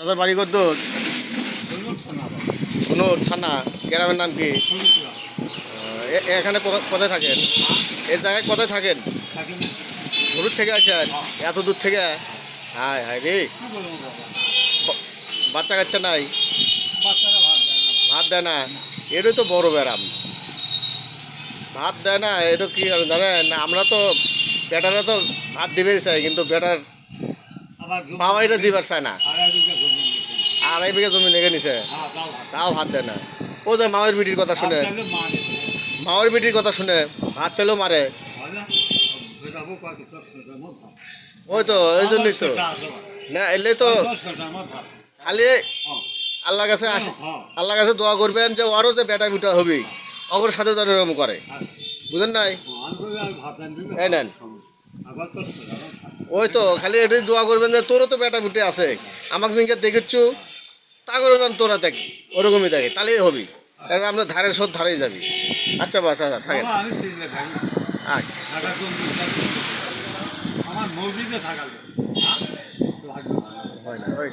চাচার বাড়ি কদ্দূর? কোনো থানা, গ্রামের নাম কি? এখানে কোথায় থাকেন? এই জায়গায় কোথায় থাকেন? দূর থেকে আসেন? এত দূর থেকে? হায় হায় রে, বাচ্চা কাচ্চা নাই? ভাত দেয় না? এটাই তো বড় ব্যারাম। ভাত দেয় না, এটা কি আর জানেন, আমরা তো বেটারা তো ভাত দিবেই চাই, কিন্তু বেটার বাবাইটা দিবার চায় না। 2.5 বিঘা জমি লেগে নিছে, তাও ভাত দেয় না। ও যে মামের বিটির কথা শুনে, মামের বিটির কথা শুনে ভাত চাইলেও মারে। ওই তো এই জন্যই তো না, এলে তো খালি আল্লাহ কাছে আল্লাহ কাছে দোয়া করবেন যে ওরও যে বেটা বিটা হবে, অগর সাথে যেন এরকম করে, বুঝেন নাই? এই নেন, ওই তো খালি এটাই দোয়া করবেন যে তোরও তো বেটা বিটে আছে, আমাকে জিনিস দেখেছু তা করে যেন তোরা দেখ ওরকমই দেখে, তাহলেই হবি। কারণ আমরা ধারের শোধ ধারেই যাবি। আচ্ছা বাস, আচ্ছা থাকেন। আচ্ছা আমার মসজিদে থাকা হয় না, ওই